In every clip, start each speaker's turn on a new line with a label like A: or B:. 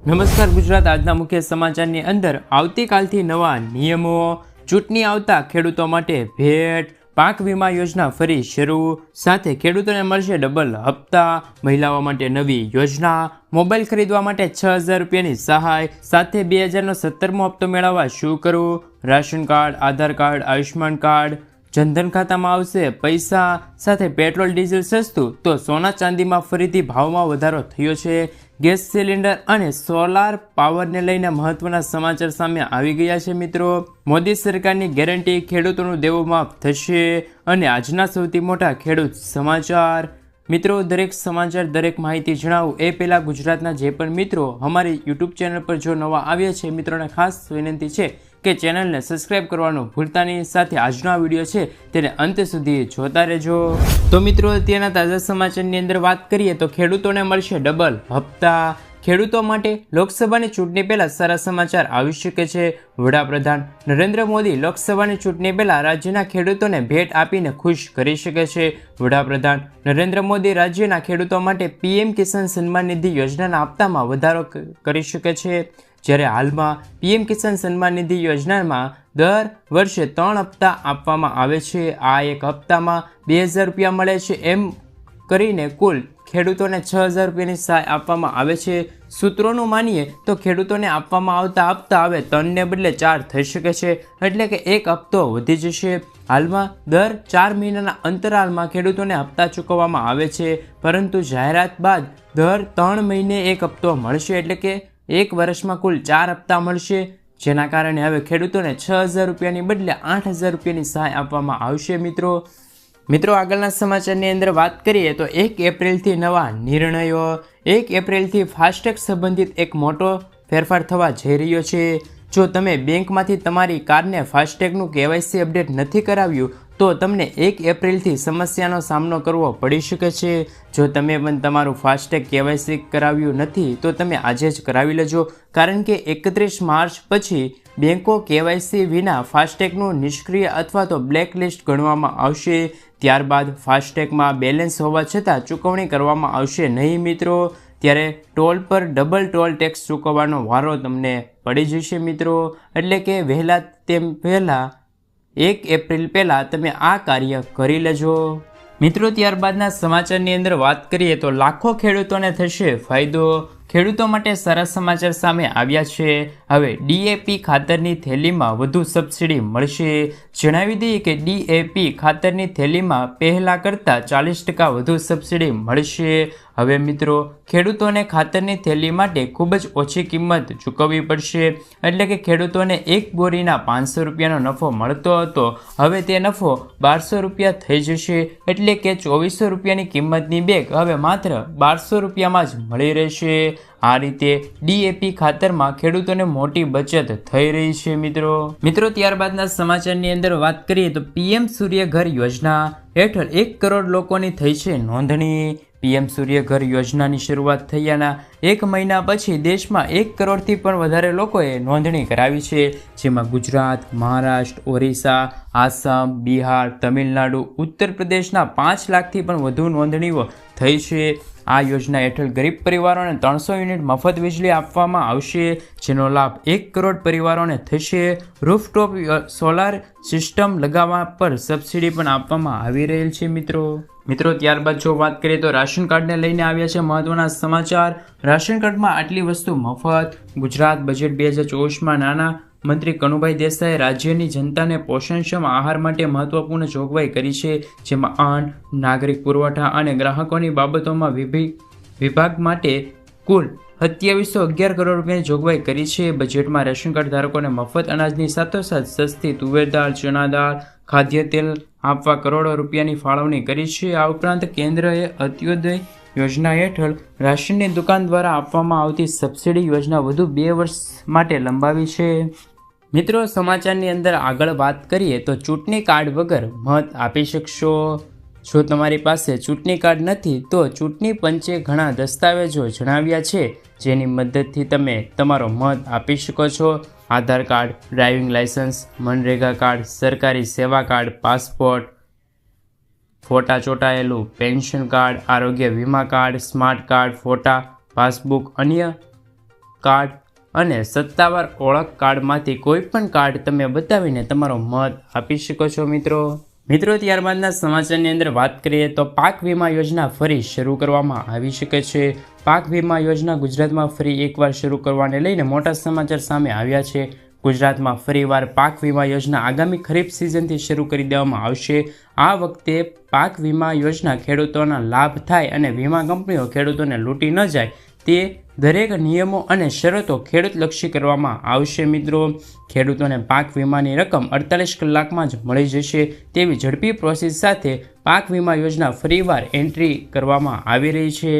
A: નમસ્કાર ગુજરાત, આજના મુખ્ય સમાચારની અંદર આવતીકાલથી નવા નિયમો, ચૂંટણી આવતા ખેડૂતો માટે ભેટ, પાક વીમા યોજના ફરી શરૂ, સાથે ખેડૂતોને મળશે ડબલ હપ્તા, મહિલાઓ માટે નવી યોજના, મોબાઈલ ખરીદવા માટે 6,000 રૂપિયાની સહાય, સાથે 2000નો 17મો હપ્તો મેળવવા શું કરવું, રાશન કાર્ડ, આધાર કાર્ડ, આયુષ્યમાન કાર્ડ, જનધન ખાતામાં આવશે પૈસા, સાથે પેટ્રોલ ડીઝલ સસ્તું તો સોના ચાંદીમાં ફરીથી ભાવમાં વધારો થયો છે. ગેસ સિલિન્ડર અને સોલાર પાવરને લઈને મહત્વના સમાચાર સામે આવી ગયા છે મિત્રો. મોદી સરકારની ગેરંટી, ખેડૂતોનું દેવું માફ થશે અને આજના સૌથી મોટા ખેડૂત સમાચાર. મિત્રો, દરેક સમાચાર, દરેક માહિતી જણાવું એ પહેલાં ગુજરાતના જે પણ મિત્રો અમારી યુટ્યુબ ચેનલ પર જો નવા આવ્યા છે મિત્રોને ખાસ વિનંતી છે કે ચેનલને સબસ્ક્રાઇબ કરવાનું ભૂલતા નહીં, સાથે આજનો આ વિડીયો છે તેને અંત સુધી જોતા રહેજો. તો મિત્રો, અત્યારના તાજા સમાચારની અંદર વાત કરીએ તો ખેડૂતોને મળશે ડબલ હપ્તા. ખેડૂતો માટે લોકસભાની ચૂંટણી પહેલા સારા સમાચાર આવી શકે છે. વડાપ્રધાન નરેન્દ્ર મોદી લોકસભાની ચૂંટણી પહેલા રાજ્યના ખેડૂતોને ભેટ આપીને ખુશ કરી શકે છે. વડાપ્રધાન નરેન્દ્ર મોદી રાજ્યના ખેડૂતો માટે પીએમ કિસાન સન્માન નિધિ યોજનાના હપ્તામાં વધારો કરી શકે છે. જ્યારે હાલમાં પીએમ કિસાન સન્માન નિધિ યોજનામાં દર વર્ષે 3 હપ્તા આપવામાં આવે છે. આ એક હપ્તામાં 2,000 રૂપિયા મળે છે. એમ કરીને કુલ ખેડૂતોને 6,000 રૂપિયાની સહાય આપવામાં આવે છે. સૂત્રોનું માનીએ તો ખેડૂતોને આપવામાં આવતા હપ્તા હવે 3ને બદલે 4 થઈ શકે છે, એટલે કે એક હપ્તો વધી જશે. હાલમાં દર 4 મહિનાના અંતરાલમાં ખેડૂતોને હપ્તા ચૂકવવામાં આવે છે, પરંતુ જાહેરાત બાદ દર 3 મહિને એક હપ્તો મળશે, એટલે કે એક વર્ષમાં કુલ 4 હપ્તા મળશે. જેના કારણે હવે ખેડૂતોને 6,000 રૂપિયાની બદલે 8,000 રૂપિયાની સહાય આપવામાં આવશે. મિત્રો, આગળના સમાચારની અંદર વાત કરીએ તો 1 એપ્રિલથી નવા નિર્ણયો. 1 એપ્રિલથી ફાસ્ટેગ સંબંધિત એક મોટો ફેરફાર થવા જઈ રહ્યો છે. જો તમે બેંકમાંથી તમારી કારને ફાસ્ટેગનું KYC અપડેટ નથી કરાવ્યું તો તમને 1 એપ્રિલથી સમસ્યાનો સામનો કરવો પડી શકે છે. જો તમે પણ તમારું ફાસ્ટેગ KYC કરાવ્યું નથી તો તમે આજે જ કરાવી લેજો, કારણ કે 31 માર્ચ પછી બેંકો KYC વિના ફાસ્ટેગનું નિષ્ક્રિય અથવા તો બ્લેક લિસ્ટ ગણવામાં આવશે. ત્યારબાદ ફાસ્ટેગમાં બેલેન્સ હોવા છતાં ચૂકવણી કરવામાં આવશે નહીં મિત્રો. ત્યારે ટોલ પર ડબલ ટોલ ટેક્સ ચૂકવવાનો વારો તમને પડી જશે મિત્રો. એટલે કે વહેલા તેમ પહેલાં 1 એપ્રિલ પહેલાં તમે આ કાર્ય કરી લેજો મિત્રો. ત્યારબાદના સમાચારની અંદર વાત કરીએ તો લાખો ખેડૂતોને થશે ફાયદો. ખેડૂતો માટે સારા સમાચાર સામે આવ્યા છે. હવે DAP ખાતરની થેલીમાં વધુ સબસિડી મળશે. જણાવી દઈએ કે DAP ખાતરની થેલીમાં પહેલાં કરતાં 40% વધુ સબસિડી મળશે. હવે મિત્રો, ખેડૂતોને ખાતરની થેલી માટે ખૂબ જ ઓછી કિંમત ચૂકવવી પડશે. એટલે કે ખેડૂતોને એક બોરીના 500 રૂપિયાનો નફો મળતો હતો, હવે તે નફો 1200 રૂપિયા થઈ જશે. એટલે કે 2400 રૂપિયાની કિંમતની બેગ હવે માત્ર 1200 રૂપિયામાં જ મળી રહેશે. આ રીતે DAP ખાતરમાં ખેડૂતોને મોટી બચત થઈ રહી છે મિત્રો. ત્યારબાદના સમાચારની અંદર વાત કરીએ તો PM સૂર્ય ઘર યોજના હેઠળ 1 કરોડ લોકોની થઈ છે નોંધણી. PM સૂર્ય ઘર યોજનાની શરૂઆત થયાના 1 મહિના પછી દેશમાં 1 કરોડથી પણ વધારે લોકોએ નોંધણી કરાવી છે. જેમાં ગુજરાત, મહારાષ્ટ્ર, ઓરિસ્સા, આસામ, બિહાર, તમિલનાડુ, ઉત્તર પ્રદેશના 5 લાખથી પણ વધુ નોંધણીઓ થઈ છે. આ યોજના હેઠળ ગરીબ પરિવારોને 300 યુનિટ મફત વીજળી આપવામાં આવશે, જેનો લાભ 1 કરોડ પરિવારોને થશે. રૂફટોપ સોલાર સિસ્ટમ લગાવવા પર સબસિડી પણ આપવામાં આવી રહેલ છે મિત્રો. ત્યારબાદ જો વાત કરીએ તો રાશન કાર્ડને લઈને આવ્યા છે મહત્વના સમાચાર. રાશન કાર્ડમાં આટલી વસ્તુ મફત. ગુજરાત બજેટ 2024માં નાના મંત્રી કનુભાઈ દેસાઈએ રાજ્યની જનતાને પોષણક્ષમ આહાર માટે મહત્વપૂર્ણ જોગવાઈ કરી છે. જેમાં અન્ન, નાગરિક પુરવઠા અને ગ્રાહકોની બાબતોમાં વિભાગ માટે કુલ 2711 કરોડ રૂપિયાની જોગવાઈ કરી છે. બજેટમાં રેશન કાર્ડ ધારકોને મફત અનાજની સાથોસાથ સસ્તી તુવેર દાળ, ચણા દાળ, ખાદ્ય તેલ આપવા કરોડો રૂપિયાની ફાળવણી કરી છે. આ ઉપરાંત કેન્દ્રએ અંત્યોદય યોજના હેઠળ રાશનની દુકાન દ્વારા આપવામાં આવતી સબસિડી યોજના વધુ 2 વર્ષ માટે લંબાવી છે. મિત્રો, સમાચારની અંદર આગળ વાત કરીએ તો ચૂંટણી કાર્ડ વગર મત આપી શકશો. જો તમારી પાસે ચૂંટણી કાર્ડ નથી તો ચૂંટણી પંચે ઘણા દસ્તાવેજો જણાવ્યા છે જેની મદદથી તમે તમારો મત આપી શકો છો. Aadhaar card, driving licence, MNREGA card, સરકારી સેવા કાર્ડ, પાસપોર્ટ, ફોટા ચોંટાયેલું પેન્શન કાર્ડ, આરોગ્ય વીમા કાર્ડ, સ્માર્ટ કાર્ડ, ફોટા, પાસબુક, અન્ય કાર્ડ અને સત્તાવાર ઓળખ કાર્ડમાંથી કોઈ પણ કાર્ડ તમે બતાવીને તમારો મત આપી શકો છો મિત્રો ત્યારબાદના સમાચારની અંદર વાત કરીએ તો પાક વીમા યોજના ફરી શરૂ કરવામાં આવી શકે છે. પાક વીમા યોજના ગુજરાતમાં ફરી એકવાર શરૂ કરવાને લઈને મોટા સમાચાર સામે આવ્યા છે. ગુજરાતમાં ફરીવાર પાક વીમા યોજના આગામી ખરીફ સિઝનથી શરૂ કરી દેવામાં આવશે. આ વખતે પાક વીમા યોજના ખેડૂતોના લાભ થાય અને વીમા કંપનીઓ ખેડૂતોને લૂંટી ન જાય તે દરેક નિયમો અને શરતો ખેડૂતલક્ષી કરવામાં આવશે. ખેડૂતોને પાક વીમાની રકમ 48 કલાકમાં જ મળી જશે તેવી ઝડપી પ્રોસેસ સાથે પાક વીમા યોજના ફરીવાર એન્ટ્રી કરવામાં આવી રહી છે.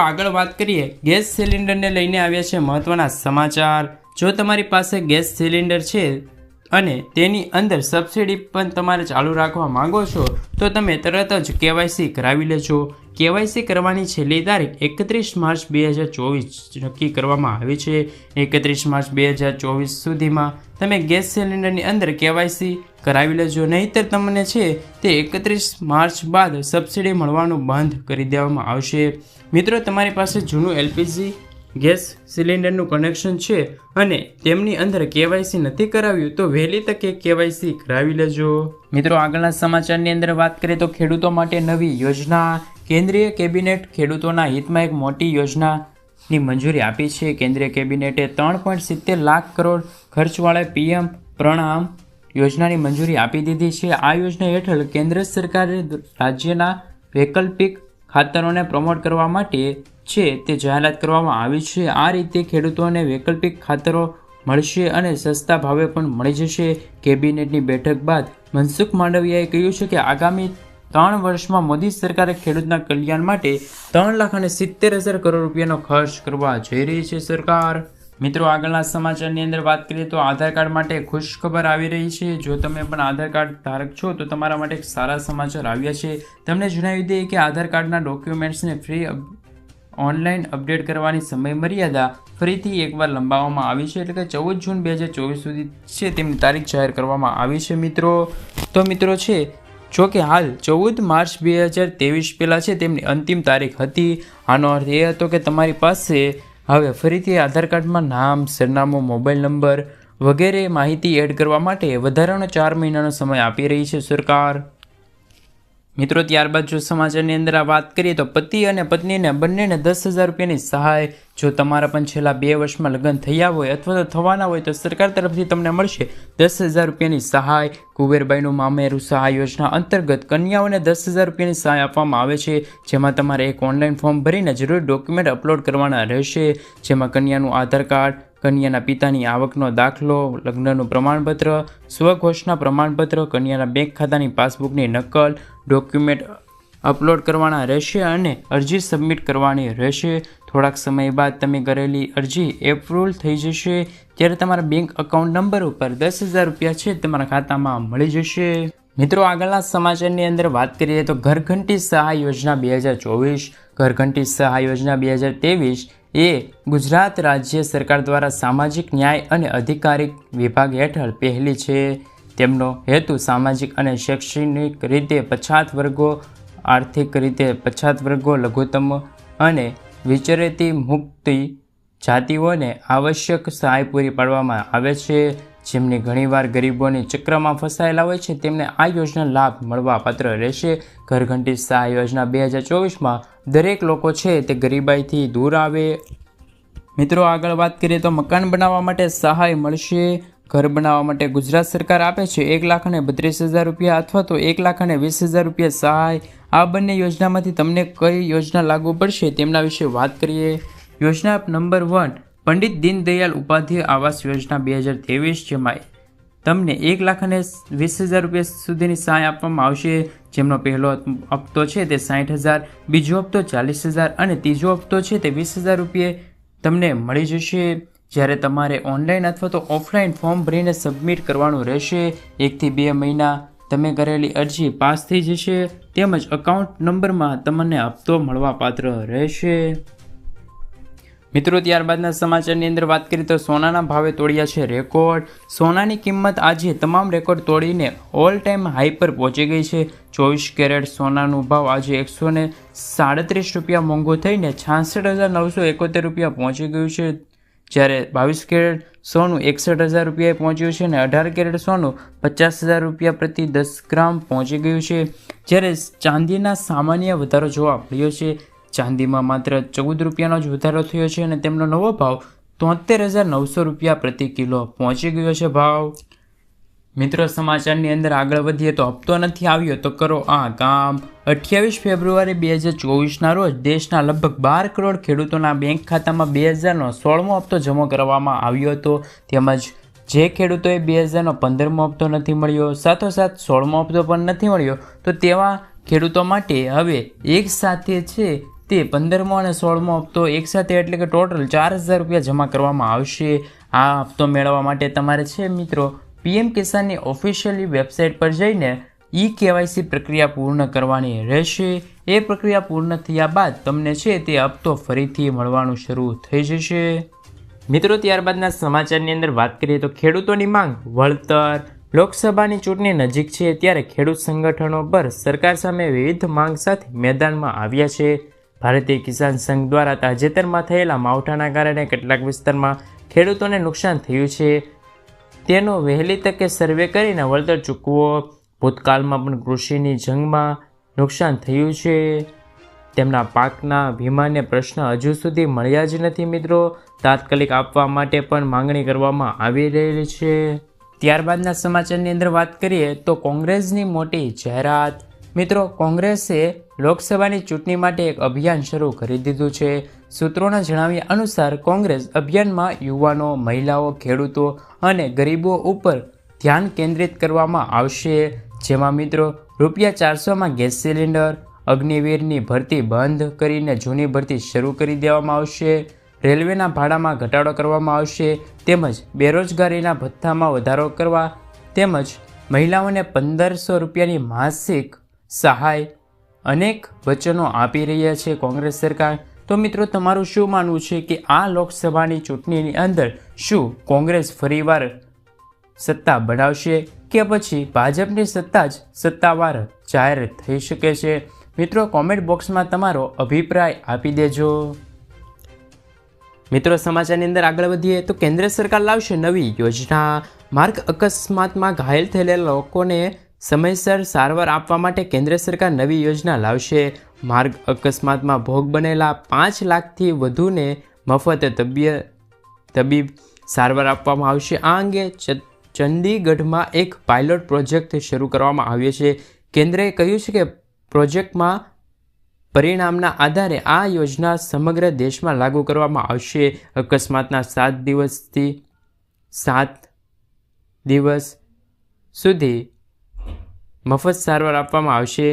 A: આગળ વાત કરીએ ગેસ સિલિન્ડરને લઈને આવ્યા છે મહત્વના સમાચાર. જો તમારી પાસે ગેસ સિલિન્ડર છે અને તેની અંદર સબસિડી પણ તમારે ચાલુ રાખવા માંગો છો તો તમે તરત જ KYC કરાવી લેજો. KYC કરવાની છેલ્લી તારીખ 31 માર્ચ 2024 નક્કી કરવામાં આવી છે. 31 માર્ચ 2024 સુધીમાં તમે ગેસ સિલિન્ડરની અંદર KYC કરાવી લેજો, નહીંતર તમને છે તે 31 માર્ચ બાદ સબસિડી મળવાનું બંધ કરી દેવામાં આવશે. તમારી પાસે જૂનું LPG ગેસ સિલિન્ડરનું કનેક્શન છે અને તેમની અંદર KYC નથી કરાવ્યું તો વહેલી તકે KYC કરાવી લેજો. આગળના સમાચારની અંદર વાત કરીએ તો ખેડૂતો માટે નવી યોજના. કેન્દ્રીય કેબિનેટ ખેડૂતોના હિતમાં એક મોટી યોજનાની મંજૂરી આપી છે. કેન્દ્રીય કેબિનેટે 3.70 લાખ કરોડ ખર્ચવાળા PM પ્રણામ યોજનાની મંજૂરી આપી દીધી છે. આ યોજના હેઠળ કેન્દ્ર સરકારે રાજ્યના વૈકલ્પિક ખાતરોને પ્રમોટ કરવા માટે છે તે જાહેરાત કરવામાં આવી છે. આ રીતે ખેડૂતોને વૈકલ્પિક ખાતરો મળશે અને સસ્તા ભાવે પણ મળી જશે. કેબિનેટની બેઠક બાદ મનસુખ માંડવિયાએ કહ્યું છે કે આગામી 3 વર્ષમાં મોદી સરકારે ખેડૂતના કલ્યાણ માટે 3,70,000 કરોડ રૂપિયાનો ખર્ચ કરવા જઈ રહી છે સરકાર. આગળના સમાચારની અંદર વાત કરીએ તો આધાર કાર્ડ માટે ખુશખબર આવી રહી છે. જો તમે પણ આધાર કાર્ડ ધારક છો તો તમારા માટે એક સારા સમાચાર આવ્યા છે. તમને જણાવી દઈએ કે આધાર કાર્ડના ડોક્યુમેન્ટ્સને ફ્રી ઓનલાઈન અપડેટ કરવાની સમય મર્યાદા ફરીથી એકવાર લંબાવવામાં આવી છે. એટલે કે 14 જૂન 2024 સુધી છે તેમની તારીખ જાહેર કરવામાં આવી છે. મિત્રો છે જો કે હાલ 14 માર્ચ 2023 પહેલાં છે તેમની અંતિમ તારીખ હતી. આનો અર્થ એ હતો કે તમારી પાસે હવે ફરીથી આધાર કાર્ડમાં નામ, સરનામું, મોબાઈલ નંબર વગેરે માહિતી એડ કરવા માટે વધારાનો 4 મહિનાનો સમય આપી રહી છે સરકાર. ત્યારબાદ જો સમાચારની અંદર વાત કરીએ તો પતિ અને પત્નીને બંનેને 10,000 રૂપિયાની સહાય. જો તમારા પણ છેલ્લા 2 વર્ષમાં લગ્ન થયા હોય અથવા તો થવાના હોય તો સરકાર તરફથી તમને મળશે 10,000 રૂપિયાની સહાય. કુબેરબાઈનું મામેરું સહાય યોજના અંતર્ગત કન્યાઓને 10,000 રૂપિયાની સહાય આપવામાં આવે છે. જેમાં તમારે એક ઓનલાઈન ફોર્મ ભરીને જરૂરી ડોક્યુમેન્ટ અપલોડ કરવાના રહેશે. જેમાં કન્યાનું આધાર કાર્ડ, કન્યાના પિતાની આવકનો દાખલો, લગ્નનું પ્રમાણપત્ર, સ્વઘોષણા પ્રમાણપત્ર, કન્યાના બેંક ખાતાની પાસબુકની નકલ, ડોક્યુમેન્ટ અપલોડ કરવાના રહેશે અને અરજી સબમિટ કરવાની રહેશે. થોડાક સમય બાદ તમે કરેલી અરજી એપ્રુવલ થઈ જશે ત્યારે તમારા બેંક અકાઉન્ટ નંબર ઉપર 10,000 રૂપિયા છે તમારા ખાતામાં મળી જશે. આગળના સમાચારની અંદર વાત કરીએ તો ઘરઘંટી સહાય યોજના 2024. ઘરઘંટી સહાય યોજના 2023 એ ગુજરાત રાજ્ય સરકાર દ્વારા સામાજિક ન્યાય અને અધિકારિક વિભાગ હેઠળ પહેલી છે. તેમનો હેતુ સામાજિક અને શૈક્ષણિક રીતે પછાત વર્ગો, આર્થિક રીતે પછાત વર્ગો, લઘુત્તમ અને વિચરતી મુક્તિ જાતિઓને આવશ્યક સહાય પૂરી પાડવામાં આવે છે. જેમની ઘણીવાર ગરીબોની ચક્રમાં ફસાયેલા હોય છે તેમને આ યોજના લાભ મળવા પાત્ર રહેશે. ઘરઘંટી સહાય યોજના 2024માં દરેક લોકો છે તે ગરીબાઈથી દૂર આવે. આગળ વાત કરીએ તો મકાન બનાવવા માટે સહાય મળશે. ઘર બનાવવા માટે ગુજરાત સરકાર આપે છે 1,32,000 રૂપિયા અથવા તો 1,20,000 રૂપિયા સહાય. આ બંને યોજનામાંથી તમને કઈ યોજના લાગુ પડશે તેમના વિશે વાત કરીએ. યોજના નંબર 1 પંડિત દીનદયાળ ઉપાધ્યાય આવાસ યોજના 2023, જેમાં તમને 1,20,000 રૂપિયા સુધીની સહાય આપવામાં આવશે. જેમનો પહેલો હપ્તો છે તે 60,000, બીજો હપ્તો 40,000 અને ત્રીજો હપ્તો છે તે 20,000 રૂપિયા તમને મળી જશે. જ્યારે તમારે ઓનલાઈન અથવા તો ઓફલાઈન ફોર્મ ભરીને સબમિટ કરવાનું રહેશે. 1 થી 2 મહિના તમે કરેલી અરજી પાસ થઈ જશે તેમજ અકાઉન્ટ નંબરમાં તમને હપ્તો મળવા પાત્ર રહેશે. ત્યારબાદના સમાચારની અંદર વાત કરીએ તો સોનાના ભાવે તોડ્યા છે રેકોર્ડ. સોનાની કિંમત આજે તમામ રેકોર્ડ તોડીને ઓલ ટાઈમ હાઈ પર પહોંચી ગઈ છે. 24 કેરેટ સોનાનું ભાવ આજે 137 રૂપિયા મોંઘું થઈને 66,971 રૂપિયા પહોંચી ગયું છે. જ્યારે 22 કેરેટ સોનું 61,000 રૂપિયાએ પહોંચ્યું છે અને 18 કેરેટ સોનું 50,000 રૂપિયા પ્રતિ 10 ગ્રામ પહોંચી ગયું છે. જ્યારે ચાંદીના સામાન્ય વધારો જોવા મળ્યો છે. ચાંદીમાં માત્ર 14 રૂપિયાનો જ વધારો થયો છે અને તેમનો નવો ભાવ 73,900 રૂપિયા પ્રતિ કિલો પહોંચી ગયો છે ભાવ. મિત્રો, સમાચારની અંદર આગળ વધીએ તો હપ્તો નથી આવ્યો તો કરો આ કામ. 28 ફેબ્રુઆરી 2024ના રોજ દેશના લગભગ 12 કરોડ ખેડૂતોના બેંક ખાતામાં 2000નો 16મો હપ્તો જમા કરવામાં આવ્યો હતો. તેમજ જે ખેડૂતોએ 2000નો 15મો હપ્તો નથી મળ્યો, સાથોસાથ 16મો હપ્તો પણ નથી મળ્યો, તો તેવા ખેડૂતો માટે હવે એક સાથે છે તે 15મો અને 16મો હપ્તો એકસાથે એટલે કે ટોટલ 4,000 રૂપિયા જમા કરવામાં આવશે. આ હપ્તો મેળવવા માટે તમારે છે મિત્રો PM કિસાનની ઓફિશિયલી વેબસાઇટ પર જઈને KYC પ્રક્રિયા પૂર્ણ કરવાની રહેશે. એ પ્રક્રિયા પૂર્ણ થયા બાદ તમને છે તે હપ્તો ફરીથી મળવાનું શરૂ થઈ જશે. મિત્રો, ત્યારબાદના સમાચારની અંદર વાત કરીએ તો ખેડૂતોની માંગ વળતર. લોકસભાની ચૂંટણી નજીક છે ત્યારે ખેડૂત સંગઠનો પર સરકાર સામે વિવિધ માંગ સાથે મેદાનમાં આવ્યા છે. ભારતીય કિસાન સંઘ દ્વારા તાજેતરમાં થયેલા માવઠાના કારણે કેટલાક વિસ્તારમાં ખેડૂતોને નુકસાન થયું છે. તેનો વહેલી તકે સર્વે કરીને વળતર ચૂકવો. ભૂતકાળમાં પણ કૃષિની જંગમાં નુકસાન થયું છે. તેમના પાકના વીમાને પ્રશ્ન હજુ સુધી મળ્યા જ નથી. મિત્રો, તાત્કાલિક આપવા માટે પણ માંગણી કરવામાં આવી રહેલી છે. ત્યારબાદના સમાચારની અંદર વાત કરીએ તો કોંગ્રેસની મોટી જાહેરાત. મિત્રો, કોંગ્રેસે લોકસભાની ચૂંટણી માટે એક અભિયાન શરૂ કરી દીધું છે. સૂત્રોના જણાવ્યા અનુસાર કોંગ્રેસ અભિયાનમાં યુવાનો, મહિલાઓ, ખેડૂતો અને ગરીબો ઉપર ધ્યાન કેન્દ્રિત કરવામાં આવશે. જેમાં મિત્રો ₹400માં ગેસ સિલિન્ડર, અગ્નિવીરની ભરતી બંધ કરીને જૂની ભરતી શરૂ કરી દેવામાં આવશે. રેલવેના ભાડામાં ઘટાડો કરવામાં આવશે. તેમજ બેરોજગારીના ભથ્થામાં વધારો કરવા તેમજ મહિલાઓને 1,500 રૂપિયાની માસિક સહાય અનેક વચનો આપી રહ્યા છે કોંગ્રેસ સરકાર. તો મિત્રો, તમારું શું માનવું છે કે આ લોકસભાની ચૂંટણીની અંદર શું કોંગ્રેસ ફરીવાર સત્તા બનાવશે કે પછી ભાજપની સત્તા જ સત્તાવાર જાહેર થઈ શકે છે? મિત્રો, કોમેન્ટ બોક્સમાં તમારો અભિપ્રાય આપી દેજો. મિત્રો, સમાચારની અંદર આગળ વધીએ તો કેન્દ્ર સરકાર લાવશે નવી યોજના. માર્ગ અકસ્માતમાં ઘાયલ થયેલા લોકોને સમયસર સારવાર આપવા માટે કેન્દ્ર સરકાર નવી યોજના લાવશે. માર્ગ અકસ્માતમાં ભોગ બનેલા 5 લાખથી વધુને મફત તબીબ સારવાર આપવામાં આવશે. આ અંગે ચંદીગઢમાં એક પાયલોટ પ્રોજેક્ટ શરૂ કરવામાં આવ્યો છે. કેન્દ્રએ કહ્યું છે કે પ્રોજેક્ટમાં પરિણામના આધારે આ યોજના સમગ્ર દેશમાં લાગુ કરવામાં આવશે. અકસ્માતના 7 દિવસ સુધી મફત સારવાર આપવામાં આવશે.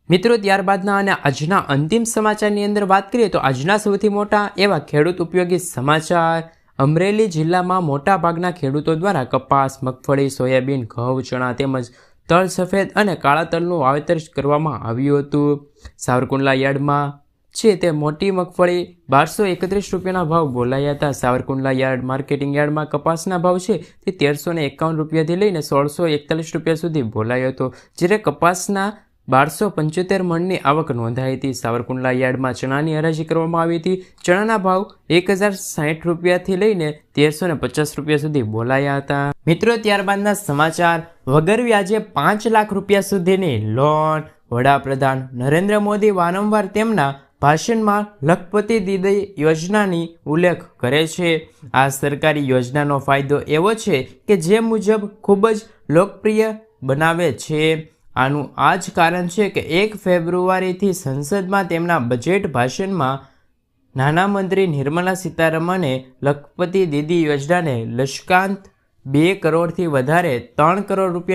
A: મિત્રો, ત્યારબાદના અને આજના અંતિમ સમાચારની અંદર વાત કરીએ તો આજના સૌથી મોટા એવા ખેડૂત ઉપયોગી સમાચાર. અમરેલી જિલ્લામાં મોટા ભાગના ખેડૂતો દ્વારા કપાસ, મગફળી, સોયાબીન, ઘઉં, ચણા તેમજ તલ સફેદ અને કાળા તલનું વાવેતર કરવામાં આવ્યું હતું. સાવરકુંડલા યાર્ડમાં છે તે મોટી મગફળી 1231 રૂપિયાના ભાવ બોલાયા હતા. સાવરકુંડલા યાર્ડ માર્કેટિંગ યાર્ડમાં કપાસના ભાવ છે તે 1351 રૂપિયાથી લઈને 1641 રૂપિયા સુધી બોલાયો હતો. જ્યારે કપાસના 1275 મણની આવક નોંધાઈ હતી. સાવરકુંડલા યાર્ડમાં ચણાની હરાજી કરવામાં આવી હતી. ચણાના ભાવ 1060 રૂપિયાથી લઈને 1350 રૂપિયા સુધી બોલાયા હતા. મિત્રો, ત્યારબાદના સમાચાર. વગર વ્યાજે 5 લાખ રૂપિયા સુધીની લોન. વડાપ્રધાન નરેન્દ્ર મોદી વારંવાર તેમના ભાષણમાં લખપતિ દીદી યોજનાની ઉલ્લેખ કરે છે. આ સરકારી યોજનાનો ફાયદો એવો છે કે જે મુજબ ખૂબ જ લોકપ્રિય બનાવે છે. આનું આ જ કારણ છે કે 1 ફેબ્રુઆરીથી સંસદમાં તેમના બજેટ ભાષણમાં નાણામંત્રી નિર્મલા સીતારમણે લખપતિ દીદી યોજનાને લક્ષ્યાંક 2 કરોડથી વધારે 3 કરોડ રૂપિયા